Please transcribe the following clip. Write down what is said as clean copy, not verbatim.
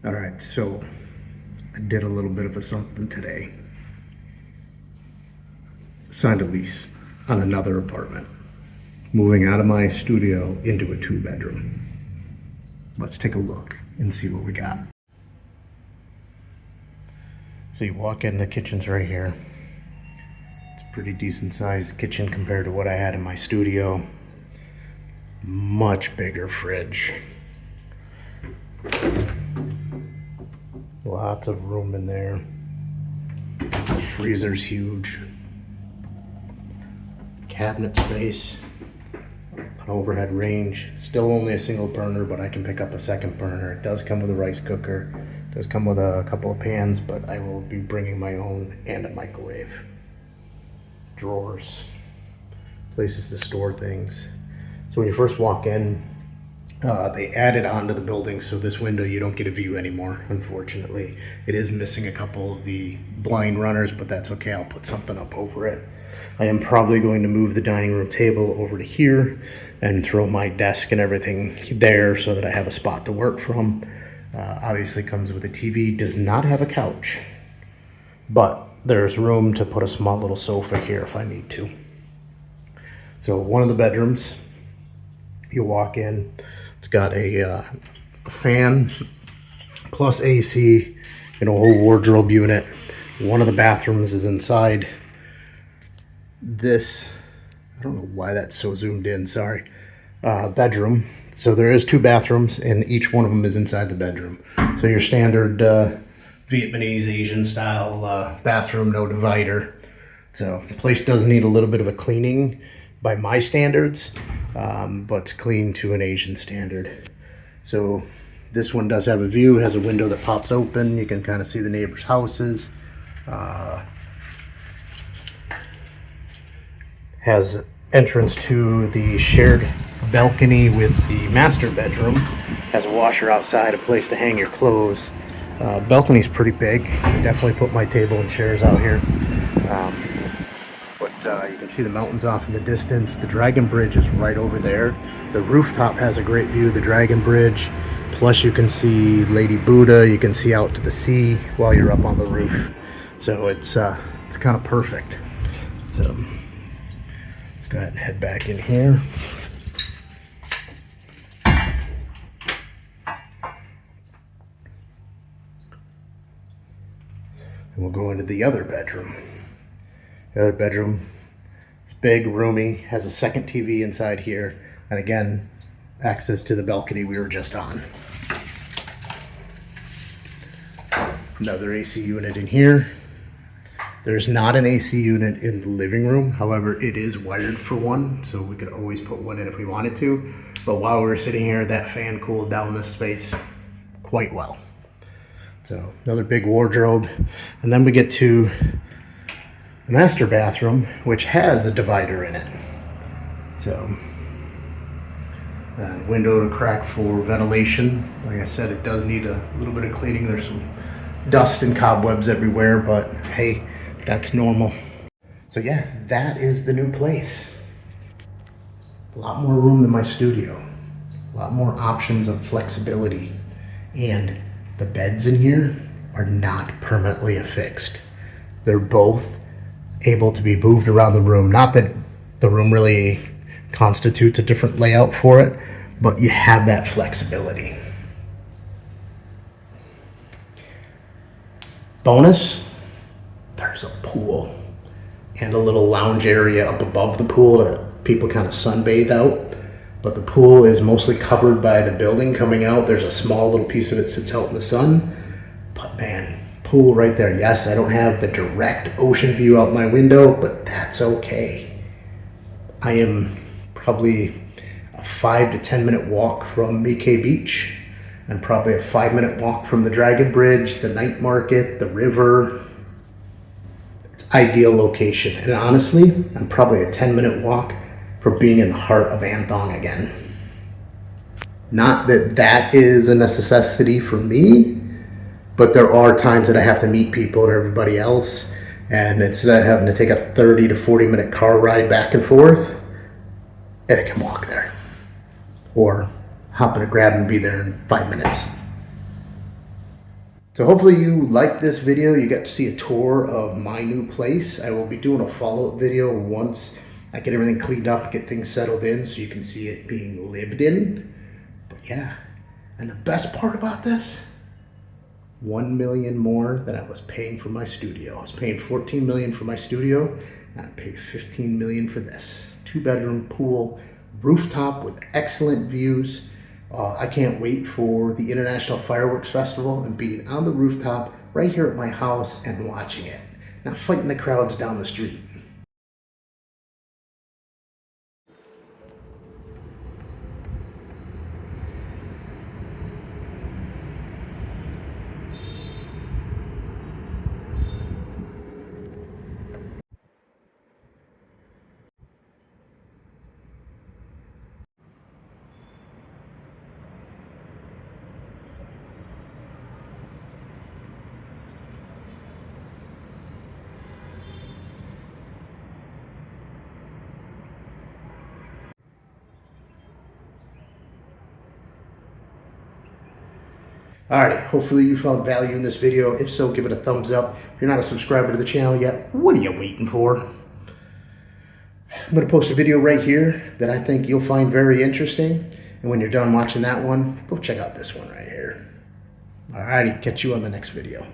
All right, so I did a little bit of a something today. Signed a lease on another apartment, moving out of my studio into a 2-bedroom. Let's take a look and see what we got. So you walk in, the kitchen's right here. It's a pretty decent sized kitchen compared to what I had in my studio. Much bigger fridge. Lots of room in there. The freezer's huge. Cabinet space. An overhead range. Still only a single burner, but I can pick up a second burner. It does come with a rice cooker. It does come with a couple of pans, but I will be bringing my own and a microwave. Drawers. Places to store things. So when you first walk in, they added onto the building, so this window you don't get a view anymore, unfortunately. It is missing a couple of the blind runners, but that's okay. I'll put something up over it. I am probably going to move the dining room table over to here and throw my desk and everything there so that I have a spot to work from. Obviously comes with a TV, does not have a couch, but there's room to put a small little sofa here if I need to. So one of the bedrooms, you walk in, it's got a fan plus AC, a whole wardrobe unit. One of the bathrooms is inside this, I don't know why that's so zoomed in, sorry, bedroom. So there is 2 bathrooms and each one of them is inside the bedroom. So your standard Vietnamese, Asian style bathroom, no divider. So the place does need a little bit of a cleaning by my standards, but it's clean to an Asian standard. So this one does have a view, has a window that pops open. You can kind of see the neighbors' houses. Has entrance to the shared balcony with the master bedroom. Has a washer outside, a place to hang your clothes. Balcony's pretty big. Definitely put my table and chairs out here. You can see the mountains off in the distance. The Dragon Bridge is right over there. The rooftop has a great view of the Dragon Bridge. Plus you can see Lady Buddha. You can see out to the sea while you're up on the roof. So it's kind of perfect. So let's go ahead and head back in here. And we'll go into the other bedroom. The other bedroom is big, roomy, has a second TV inside here, and again, access to the balcony we were just on. Another AC unit in here. There's not an AC unit in the living room, however, it is wired for one, so we could always put one in if we wanted to. But while we were sitting here, that fan cooled down this space quite well. So another big wardrobe, and then we get to the master bathroom, which has a divider in it. So, window to crack for ventilation. Like I said, it does need a little bit of cleaning. There's some dust and cobwebs everywhere, but hey, that's normal. So yeah, that is the new place. A lot more room than my studio. A lot more options of flexibility. And the beds in here are not permanently affixed. They're both able to be moved around the room. Not that the room really constitutes a different layout for it, but you have that flexibility. Bonus, there's a pool and a little lounge area up above the pool that people kind of sunbathe out. But the pool is mostly covered by the building coming out. There's a small little piece of it sits out in the sun. But man, pool right there. Yes, I don't have the direct ocean view out my window, but that's okay. I am probably a 5 to 10 minute walk from BK Beach and probably a 5-minute walk from the Dragon Bridge, the night market, the river. It's ideal location. And honestly, I'm probably a 10-minute walk from being in the heart of Anthong again. Not that that is a necessity for me, but there are times that I have to meet people and everybody else, and instead of having to take a 30 to 40 minute car ride back and forth, I can walk there. Or hop in a Grab and be there in 5 minutes. So hopefully you liked this video. You got to see a tour of my new place. I will be doing a follow-up video once I get everything cleaned up, get things settled in so you can see it being lived in. But yeah, and the best part about this, 1 million more than I was paying for my studio. I was paying 14 million for my studio, and I paid 15 million for this. 2-bedroom pool, rooftop with excellent views. I can't wait for the International Fireworks Festival and being on the rooftop right here at my house and watching it, not fighting the crowds down the street. Alright, hopefully you found value in this video. If so, give it a thumbs up. If you're not a subscriber to the channel yet, what are you waiting for? I'm going to post a video right here that I think you'll find very interesting. And when you're done watching that one, go check out this one right here. Alrighty, catch you on the next video.